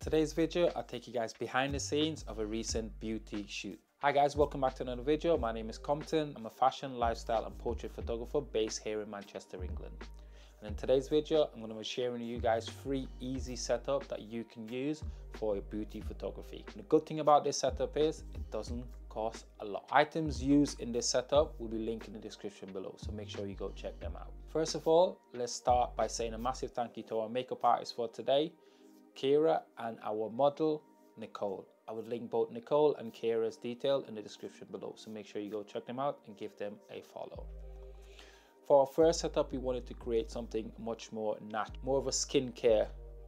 today's video, I'll take you guys behind the scenes of a recent beauty shoot. Hi guys, welcome back to another video. My name is Compton. I'm a fashion, lifestyle and portrait photographer based here in Manchester, England. And in today's video, I'm going to be sharing with you guys 3 easy setup that you can use for your beauty photography. And the good thing about this setup is it doesn't cost a lot. Items used in this setup will be linked in the description below, so make sure you go check them out. First of all, let's start by saying a massive thank you to our makeup artist for today, Kira, and our model, Nicole. I will link both Nicole and Kira's detail in the description below, so make sure you go check them out and give them a follow. For our first setup, we wanted to create something much more natural, more of a skincare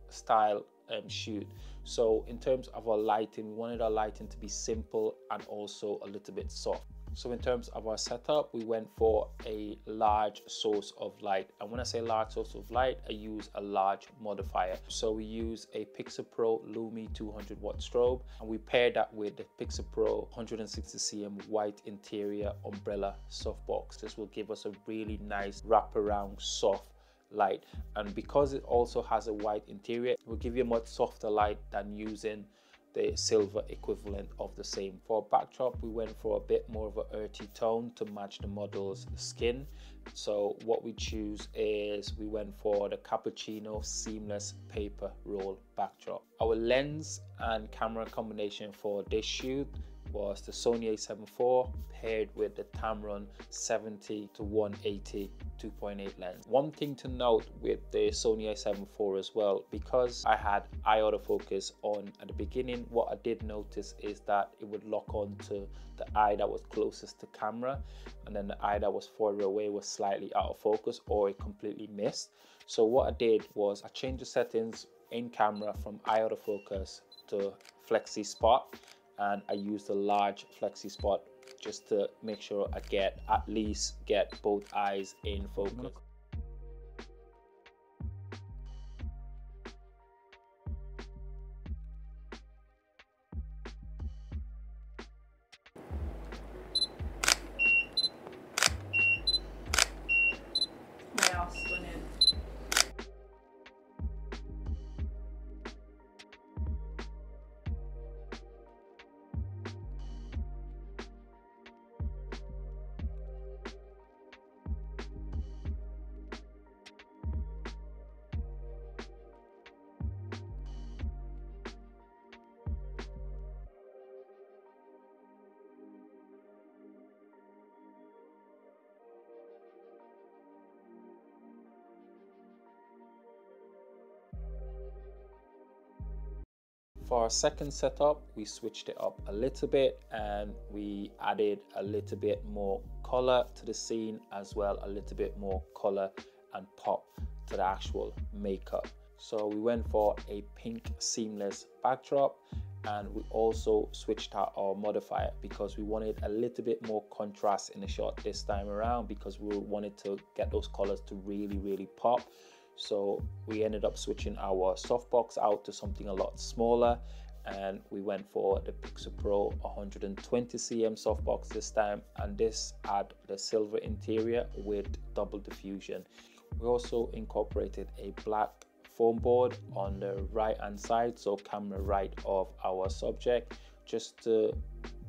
style shoot. So in terms of our lighting, we wanted our lighting to be simple and also a little bit soft. So in terms of our setup, we went for a large source of light. And when I say large source of light, I use a large modifier. So we use a Pixapro Lumi 200 watt strobe, and we paired that with the Pixapro 160 cm white interior umbrella softbox. This will give us a really nice wraparound soft light, and because it also has a white interior, it will give you a much softer light than using the silver equivalent of the same. For a backdrop, we went for a bit more of an earthy tone to match the model's skin. So what we choose is we went for the cappuccino seamless paper roll backdrop. Our lens and camera combination for this shoot was the Sony a7 IV paired with the Tamron 70 to 180 2.8 lens. One thing to note with the Sony a7 IV as well, because I had eye autofocus on at the beginning, what I did notice is that it would lock on to the eye that was closest to camera, and then the eye that was further away was slightly out of focus or it completely missed. So what I did was I changed the settings in camera from eye autofocus to flexi spot, and I used a large flexi spot just to make sure I at least get both eyes in focus. For our second setup, we switched it up a little bit and we added a little bit more color to the scene, as well a little bit more color and pop to the actual makeup. So we went for a pink seamless backdrop, and we also switched out our modifier because we wanted a little bit more contrast in the shot this time around, because we wanted to get those colors to really pop. So we ended up switching our softbox out to something a lot smaller, and we went for the Pixapro 120 cm softbox this time, and this had the silver interior with double diffusion. We also incorporated a black foam board on the right hand side, so camera right of our subject, just to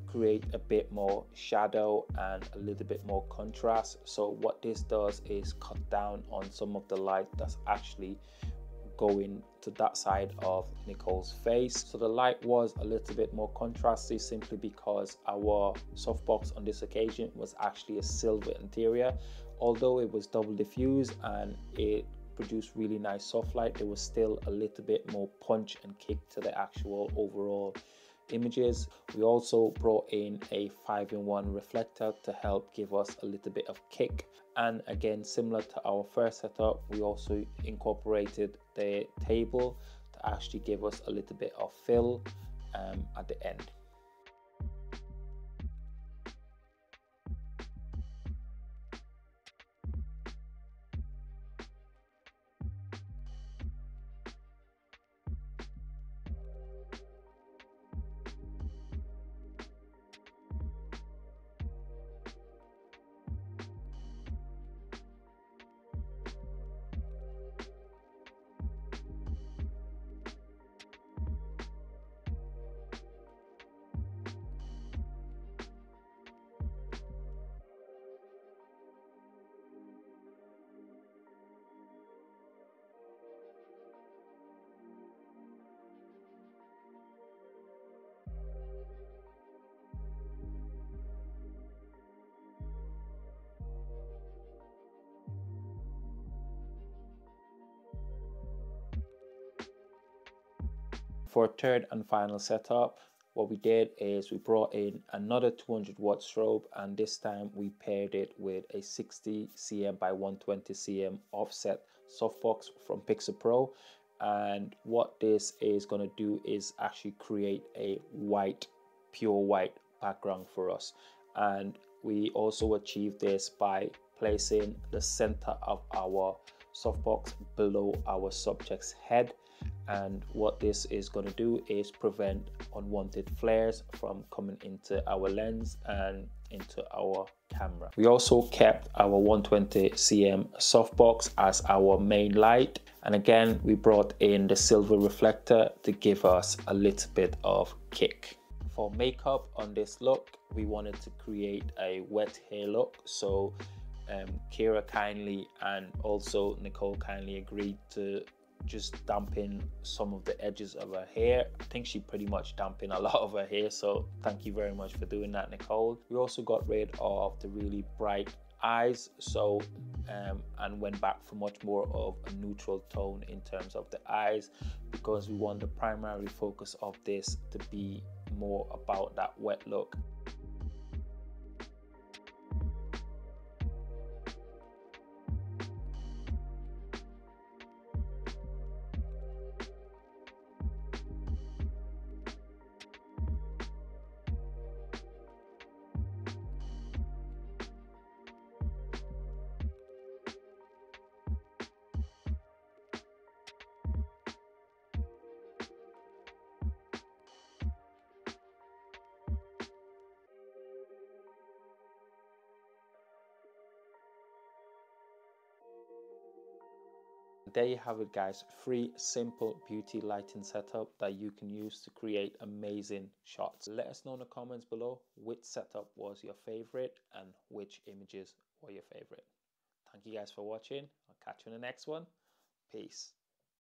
create a bit more shadow and a little bit more contrast. So what this does is cut down on some of the light that's actually going to that side of Nicole's face. So the light was a little bit more contrasty simply because our softbox on this occasion was actually a silver interior. Although it was double diffused and it produced really nice soft light, there was still a little bit more punch and kick to the actual overall images. We also brought in a 5-in-1 reflector to help give us a little bit of kick, and again, similar to our first setup, we also incorporated the table to actually give us a little bit of fill at the end. For a third and final setup, what we did is we brought in another 200-watt strobe, and this time we paired it with a 60 cm by 120 cm offset softbox from Pixel Pro. And what this is going to do is actually create a white, pure white background for us. And we also achieved this by placing the center of our softbox below our subject's head. And what this is going to do is prevent unwanted flares from coming into our lens and into our camera. We also kept our 120 cm softbox as our main light, and again we brought in the silver reflector to give us a little bit of kick. For makeup on this look, we wanted to create a wet hair look, so Kira kindly and also Nicole kindly agreed to just dampen some of the edges of her hair. I think she pretty much dampened a lot of her hair, so thank you very much for doing that, Nicole. We also got rid of the really bright eyes, so and went back for much more of a neutral tone in terms of the eyes, because we want the primary focus of this to be more about that wet look. There you have it, guys. 3 simple beauty lighting setup that you can use to create amazing shots. Let us know in the comments below which setup was your favorite and which images were your favorite. Thank you guys for watching. I'll catch you in the next one. Peace.